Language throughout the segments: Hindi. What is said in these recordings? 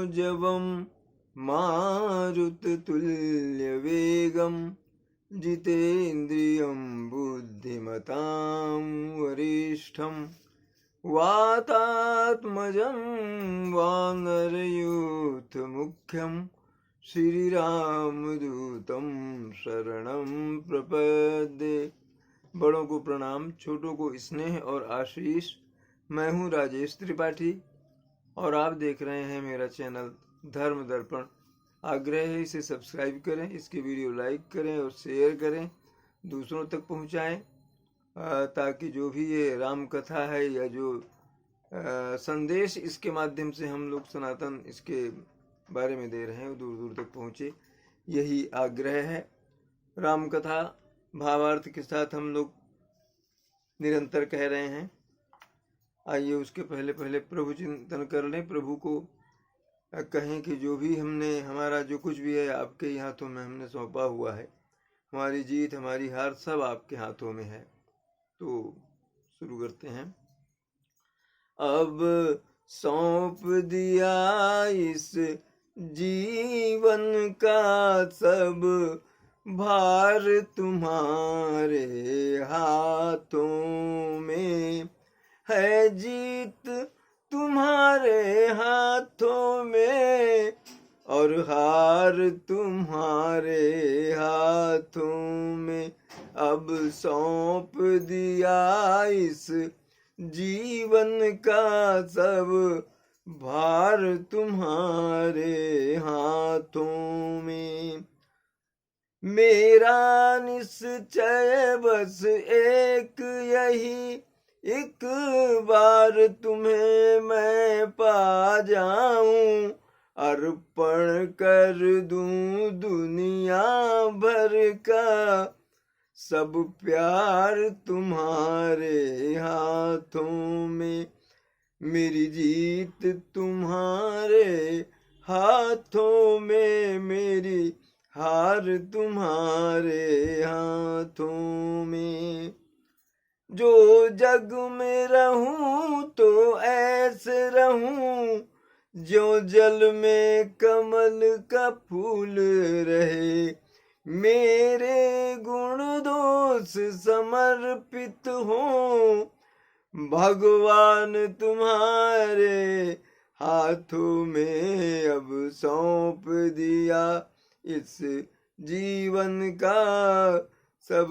मनोजवं मारुततुल्यवेगं जितेन्द्रियं बुद्धिमतां वरिष्ठं वातात्मजं वानरयूथमुख्यं श्रीरामदूतं शरणं प्रपद्ये। बड़ों को प्रणाम, छोटों को स्नेह और आशीष। मैं हूँ राजेश त्रिपाठी और आप देख रहे हैं मेरा चैनल धर्म दर्पण। आग्रह है इसे सब्सक्राइब करें, इसके वीडियो लाइक करें और शेयर करें, दूसरों तक पहुँचाएं, ताकि जो भी ये राम कथा है या जो संदेश इसके माध्यम से हम लोग सनातन इसके बारे में दे रहे हैं वो दूर दूर तक पहुँचे, यही आग्रह है। राम कथा भावार्थ के साथ हम लोग निरंतर कह रहे हैं। आइए उसके पहले प्रभु चिंतन कर लें। प्रभु को कहें कि जो भी हमारा जो कुछ भी है आपके ही हाथों में हमने सौंपा हुआ है, हमारी जीत हमारी हार सब आपके हाथों में है। तो शुरू करते हैं। अब सौंप दिया इस जीवन का सब भार तुम्हारे हाथों में है, जीत तुम्हारे हाथों में और हार तुम्हारे हाथों में। अब सौंप दिया इस जीवन का सब भार तुम्हारे हाथों में। मेरा निश्चय बस एक यही, एक बार तुम्हें मैं पा जाऊं, अर्पण कर दूं दुनिया भर का सब प्यार तुम्हारे हाथों में। मेरी जीत तुम्हारे हाथों में, मेरी हार तुम्हारे हाथों में। जो जग में रहूं तो ऐसे रहूं, जो जल में कमल का फूल रहे। मेरे गुण दोष समर्पित हों, भगवान तुम्हारे हाथों में। अब सौंप दिया इस जीवन का सब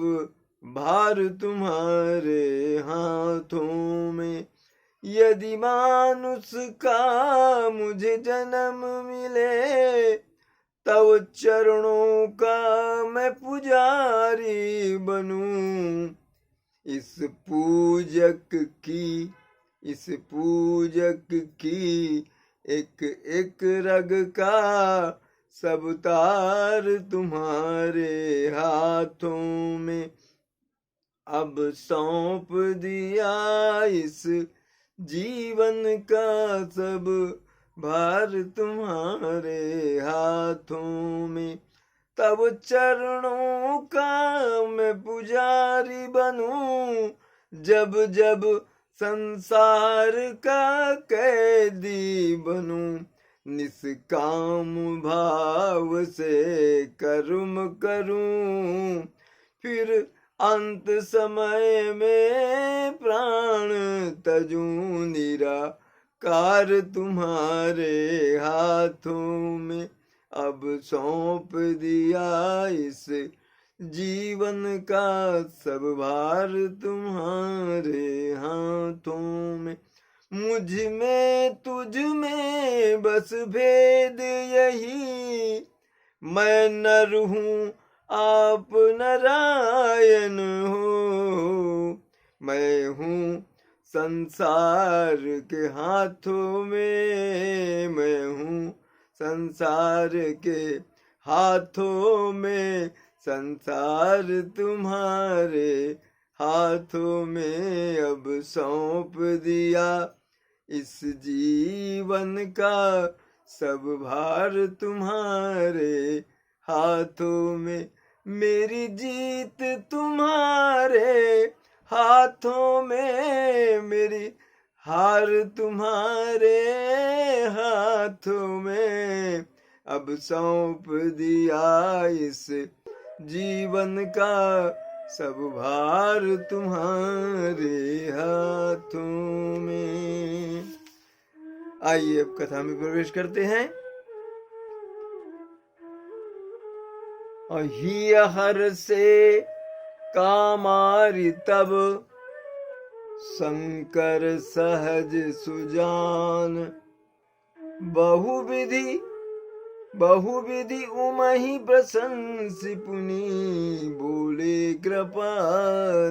भार तुम्हारे हाथों में। यदि मानुष का मुझे जन्म मिले, तब चरणों का मैं पुजारी बनूं। इस पूजक की एक एक रग का सब तार तुम्हारे हाथों में। अब सौंप दिया इस जीवन का सब भार तुम्हारे हाथों में। तब चरणों का मैं पुजारी बनूं, जब जब संसार का कैदी बनूं। निष्काम भाव से कर्म करूं, फिर अंत समय में प्राण तजूं। निराकार तुम्हारे हाथों में। अब सौंप दिया इस जीवन का सब भार तुम्हारे हाथों में। मुझ में तुझ में बस भेद यही, मैं नर हूँ आप नारायण हो। मैं हूँ संसार के हाथों में, मैं हूँ संसार के हाथों में। संसार तुम्हारे हाथों में। अब सौंप दिया इस जीवन का सब भार तुम्हारे हाथों में। मेरी जीत तुम्हारे हाथों में, मेरी हार तुम्हारे हाथों में अब सौंप दिया इस जीवन का सब भार तुम्हारे हाथों में। आइए अब कथा में प्रवेश करते हैं। ही हर से कामारि तब शंकर सहज सुजान, बहुविधि उमहि प्रशंसि पुनि बोले कृपा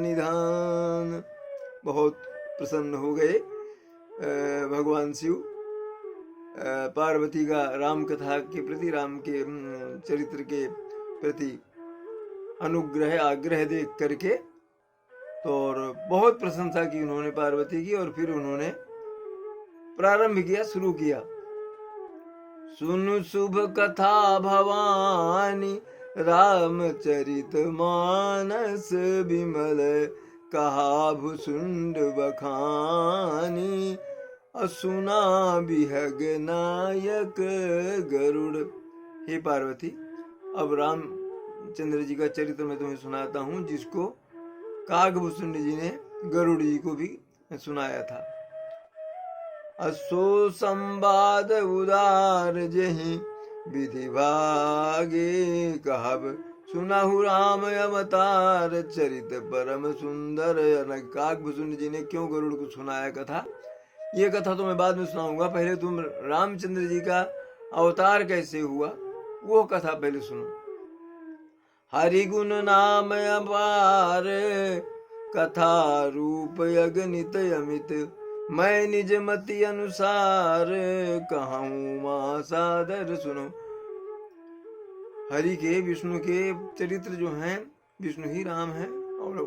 निधान। बहुत प्रसन्न हो गए भगवान शिव पार्वती का राम कथा के प्रति, राम के चरित्र के प्रति अनुग्रह आग्रह देख करके, तो और बहुत प्रशंसा की उन्होंने पार्वती की। और फिर उन्होंने प्रारंभ किया, शुरू किया। सुनु शुभ कथा भवानी रामचरित मानस विमल, कहा भुसुंड बखानी असुना बिहग नायक गरुड़। हे पार्वती, अब रामचंद्र जी का चरित्र मैं तुम्हें सुनाता हूँ, जिसको कागभूषुंड जी ने गरुड़ जी को भी सुनाया था। असो संवाद उदार जहि विधि भागे, कहब सुनाहु राम अवतार चरित परम सुंदर। कागभूषुंड जी ने क्यों गरुड़ को सुनाया कथा, ये कथा तो मैं बाद में सुनाऊंगा। पहले तुम रामचंद्र जी का अवतार कैसे हुआ वो कथा पहले सुनो। हरि गुण नाम अपार, कथा रूप अगणित अमित, मैं निज मति अनुसार कहूँ मां सादर सुनो। हरि के, विष्णु के चरित्र जो हैं, विष्णु ही राम है, और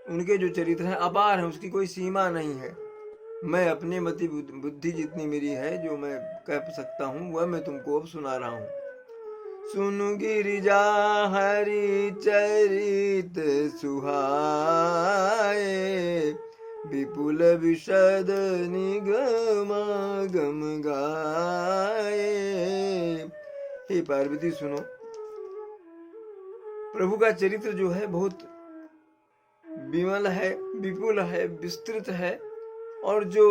उनके जो चरित्र हैं अपार है, उसकी कोई सीमा नहीं है। मैं अपनी मति बुद्धि जितनी मेरी है, जो मैं कह सकता हूँ, वह मैं तुमको अब सुना रहा हूँ। सुनु गिरिजा हरि चरित सुहाए, विपुल विशद निगमागम गाए। हे पार्वती सुनो, प्रभु का चरित्र जो है बहुत विमल है, विपुल है, विस्तृत है, और जो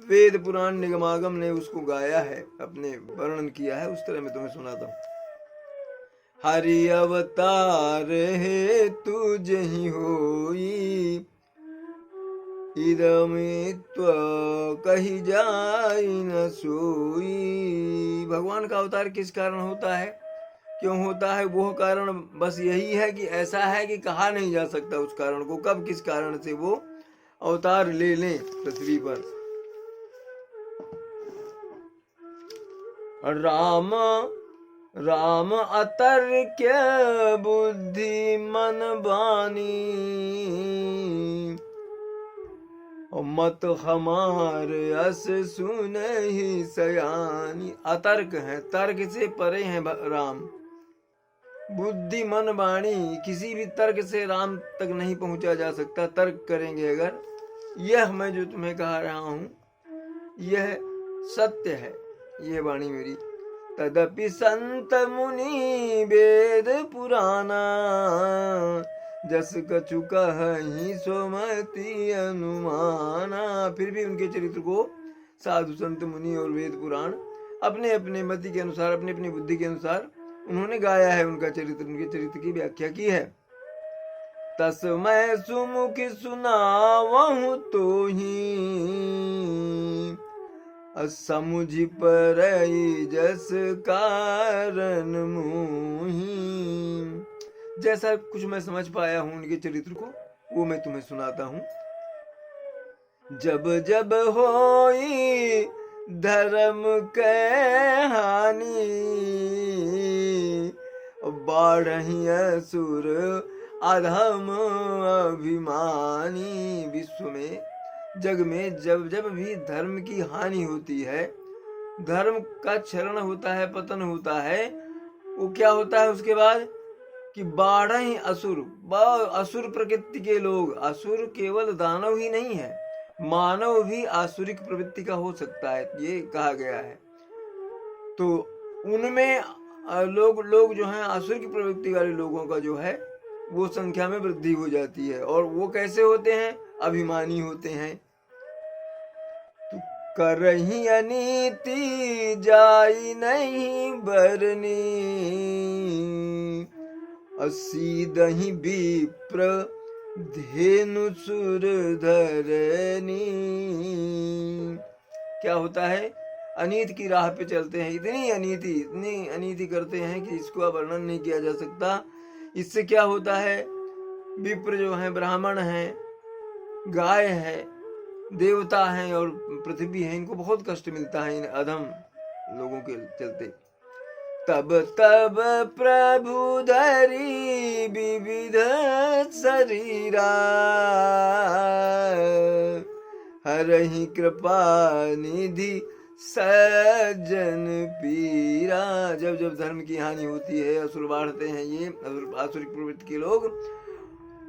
वेद पुराण निगमागम ने उसको गाया है, अपने वर्णन किया है, उस तरह मैं तुम्हें सुनाता हूँ। हरि अवतार है तुझहि होई, इदमित्व कही जाई न सोई। भगवान का अवतार किस कारण होता है, क्यों होता है, वो कारण बस यही है कि ऐसा है कि कहा नहीं जा सकता उस कारण को, कब किस कारण से वो अवतार ले लें पृथ्वी पर। राम अतर्क्य बुद्धि मन बानी, मत हमार अस सुनहि सयानी। अतर्क है, तर्क से परे हैं राम। बुद्धि मन वाणी, किसी भी तर्क से राम तक नहीं पहुंचा जा सकता। तर्क करेंगे अगर, यह मैं जो तुम्हें कह रहा हूं यह सत्य है, यह वाणी मेरी। तदपि संत मुनि वेद पुराना, जस कछु कहि सोमति अनुमाना। फिर भी उनके चरित्र को साधु संत मुनि और वेद पुराण अपने अपने मति के अनुसार, अपनी अपनी बुद्धि के अनुसार उन्होंने गाया है उनका चरित्र, उनके चरित्र की व्याख्या की है। तस मैं सुमुखी सुनावहु तो ही, असमुझि परई जस कारण मोही। जैसा कुछ मैं समझ पाया हूं उनके चरित्र को, वो मैं तुम्हें सुनाता हूं। जब जब होई धर्म के हानि, बाढ़हि असुर अधम अभिमानी। विश्व में, जग में जब जब भी धर्म की हानि होती है, धर्म का क्षरण होता है, पतन होता है, वो क्या होता है उसके बाद कि बाढ़हि असुर, असुर प्रकृति के लोग, असुर केवल दानव ही नहीं है, मानव भी आसुरिक प्रवृत्ति का हो सकता है, ये कहा गया है। तो उनमें लोग जो हैं आसुरिक प्रवृत्ति वाले लोगों का जो है वो संख्या में वृद्धि हो जाती है। और वो कैसे होते हैं? अभिमानी होते हैं। तो करही अनीति जाई नहीं बरनी, असीदहि विप्र धेनु सुर धरनी। क्या होता है? अनीति की राह पे चलते हैं, इतनी अनीति करते हैं कि इसको वर्णन नहीं किया जा सकता। इससे क्या होता है? विप्र जो है, ब्राह्मण है, गाय है, देवता हैं और पृथ्वी है, इनको बहुत कष्ट मिलता है इन अधम लोगों के चलते। तब तब प्रभु धरी विविध शरीरा, हरहि कृपा निधि सज्जन पीरा। जब जब धर्म की हानि होती है, असुर बाढ़ते हैं, ये आसुरिक प्रवृत्ति के लोग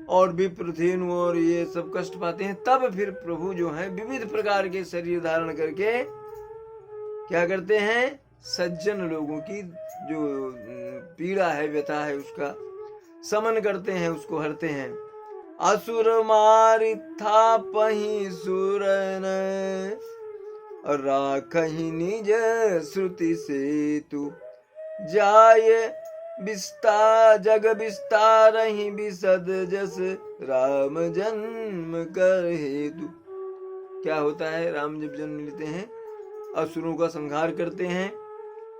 और विप्रथेनु और ये सब कष्ट पाते हैं, तब फिर प्रभु जो है विविध प्रकार के शरीर धारण करके क्या करते हैं? सज्जन लोगों की जो पीड़ा है, व्यथा है, उसका समन करते हैं, उसको हरते हैं। असुर मारिथा पही सुरन, राखहि निज श्रुति सेतु, जाय जग विस्तारहि विशद जस राम जन्म कर हेतु। क्या होता है? राम जब जन्म लेते हैं, असुरों का संहार करते हैं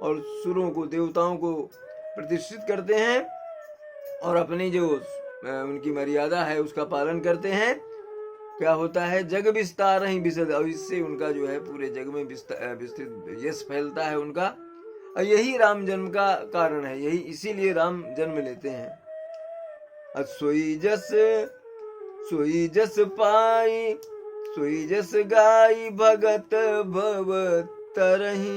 और सुरों को, देवताओं को प्रतिष्ठित करते हैं और अपनी जो उनकी मर्यादा है उसका पालन करते हैं। क्या होता है? जग विस्तार ही विशद, और इससे उनका जो है पूरे जग में विस्तृत यश फैलता है उनका। और यही राम जन्म का कारण है, यही इसीलिए राम जन्म लेते हैं। सोई जस पाई सोई जस गाई भगत भव तरही,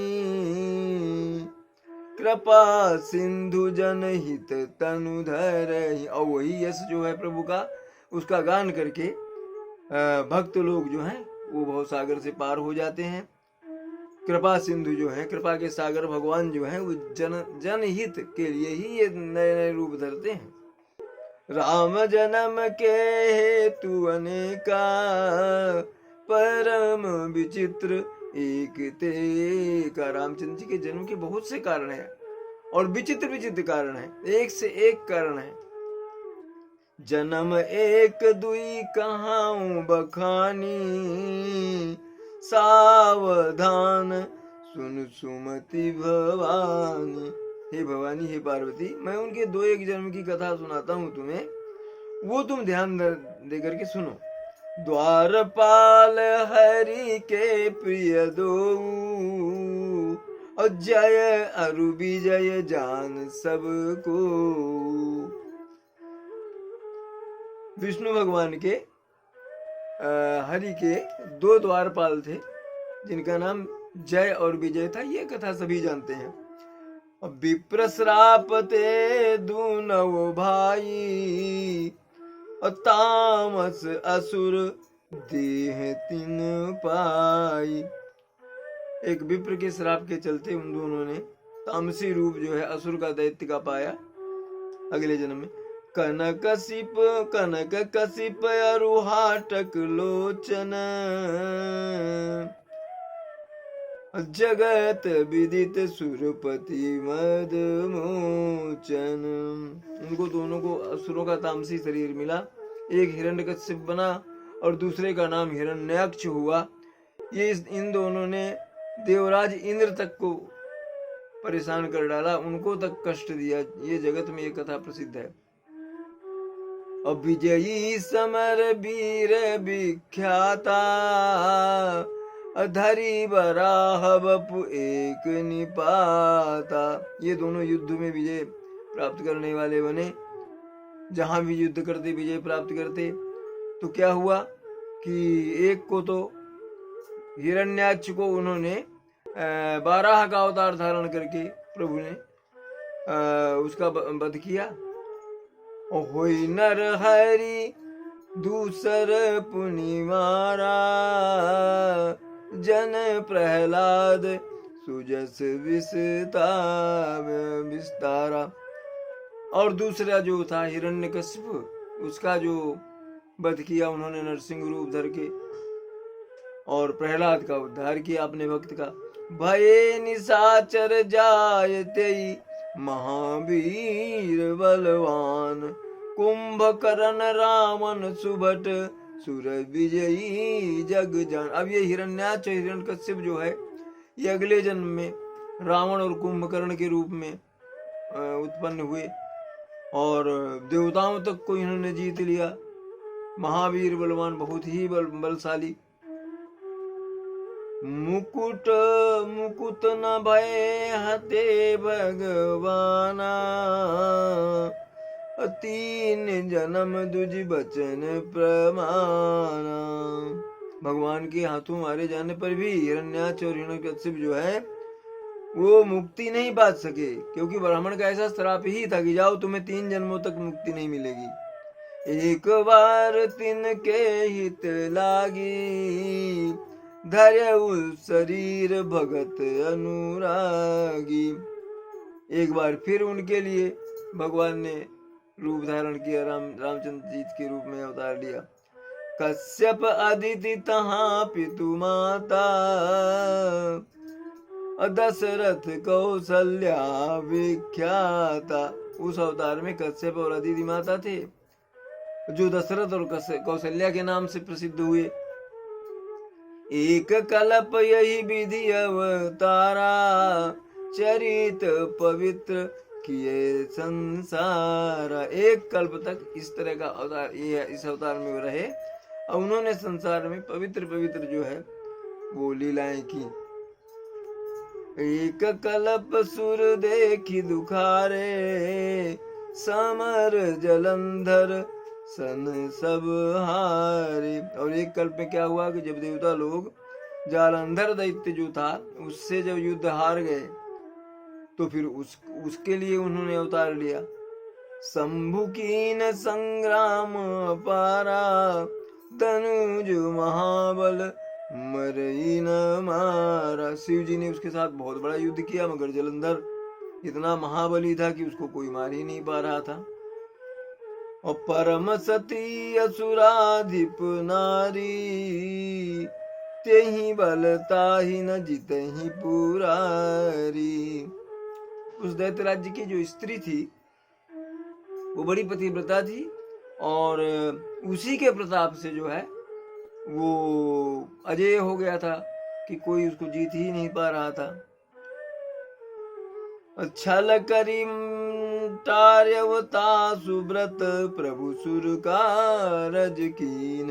कृपा सिंधु जनहित तनु धरहि। और वही यश जो है प्रभु का, उसका गान करके भक्त लोग जो हैं वो बहुत सागर से पार हो जाते हैं। कृपा सिंधु जो है, कृपा के सागर भगवान जो है, वो जनहित के लिए ही ये नए नए रूप धरते हैं। राम जन्म के हेतु अनेका, परम विचित्र एक ते का। रामचंद्र जी के जन्म के बहुत से कारण हैं और विचित्र विचित्र कारण हैं, एक से एक कारण है। जन्म एक दुई कहाऊं बखानी, सावधान सुन सुमति भवानी। हे भवानी, हे पार्वती, मैं उनके दो एक जन्म की कथा सुनाता हूँ तुम्हें, वो तुम ध्यान दे करके सुनो। द्वारपाल हरि के प्रिय दो, और जय अरु विजय जान सबको। विष्णु भगवान के हरि के दो द्वारपाल थे जिनका नाम जय और विजय था, ये कथा सभी जानते हैं। विप्र श्राप ते दूनव भाई, और तामस असुर देह तिन पाई। एक विप्र के श्राप के चलते उन दोनों ने तामसी रूप जो है असुर का दैत्य का पाया अगले जन्म में। कनक कसिप अरुहाटक लोचन, जगत विदित सुरपति मद मोचन। उनको दोनों को असुरों का तामसी शरीर मिला, एक हिरण्यकश्यप बना और दूसरे का नाम हिरण्याक्ष हुआ। ये इन दोनों ने देवराज इंद्र तक को परेशान कर डाला, उनको तक कष्ट दिया। ये जगत में ये कथा प्रसिद्ध है। अब विजयी समर वीर विख्याता, धरी बराह बपु एक निपाता। ये दोनों युद्ध में विजय प्राप्त करने वाले बने, जहां भी युद्ध करते विजय प्राप्त करते। तो क्या हुआ कि एक को तो हिरण्याक्ष को उन्होंने बाराह का अवतार धारण करके प्रभु ने उसका वध किया। होई नर हरि दूसर पुनि मारा, जन प्रहलाद सुजस विस्तारा। और दूसरा जो था हिरण्यकशिप, उसका जो वध किया उन्होंने नरसिंह रूप धर के, और प्रहलाद का उद्धार किया अपने भक्त का। भये निशाचर जायते महावीर बलवान, कुंभकर्ण रावण सुभट सुर विजयी जग जान। अब ये हिरण्याक्ष हिरण्यकशिप जो है, ये अगले जन्म में रावण और कुंभकर्ण के रूप में उत्पन्न हुए, और देवताओं तक को इन्होंने जीत लिया। महावीर बलवान, बहुत ही बलशाली। मुकुट मुकुट न भय हते भगवाना, तीन जन्म दुज बचन प्रमाना। भगवान के हाथों मारे जाने पर भी हिरण्याक्ष और हिरण्यकशिप जो है वो मुक्ति नहीं पा सके, क्योंकि ब्राह्मण का ऐसा श्राप ही था कि जाओ तुम्हें 3 जन्मों तक मुक्ति नहीं मिलेगी। एक बार तिनके हित लागी, धर्यउ शरीर भगत अनुरागी। एक बार फिर उनके लिए भगवान ने रूप धारण किया, रामचंद्र जी के रूप में अवतार लिया। कश्यप अदिति तहाँ पितु माता, दशरथ कौशल्या विख्याता। उस अवतार में कश्यप और अदिति माता थे, जो दशरथ और कौशल्या के नाम से प्रसिद्ध हुए। एक कल्प यही विधि अवतारा, चरित पवित्र किए संसारा। एक कल्प तक इस तरह का अवतार, ये इस अवतार में रहे, और उन्होंने संसार में पवित्र पवित्र जो है वो लीलाएं की। एक कल्प सुर देखी दुखारे, समर जलंधर सन सब हारे। और एक कल्प में क्या हुआ कि जब देवता लोग जालंधर दैत्य जो था उससे जब युद्ध हार गए, तो फिर उसके लिए उन्होंने अवतार लिया। शंभु कीन संग्राम पारा, तनुज महाबल मरई न मारा। शिव जी ने उसके साथ बहुत बड़ा युद्ध किया, मगर जलंधर इतना महाबली था कि उसको कोई मार ही नहीं पा रहा था। और परम सती असुराधिप नारी, तेहि बलता ही न जितहि पुरारी। उस दैत्य राज्य की जो स्त्री थी वो बड़ी पतिव्रता थी, और उसी के प्रताप से जो है वो अजय हो गया था कि कोई उसको जीत ही नहीं पा रहा था। छल करी टार्यवता सुब्रत, प्रभु सुर कारज कीन,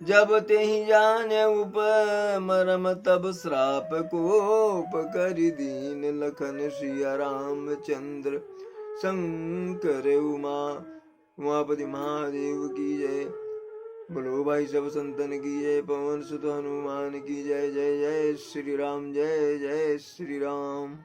जब तेहि जाने उपमरम, तब श्राप कोप करि दीन। लखन सिया रामचंद्र शंकर उमापति महादेव की जय। बोलो भाई सब संतन की जय, पवन सुत हनुमान की जय। जय जय श्री राम, जय जय श्री राम।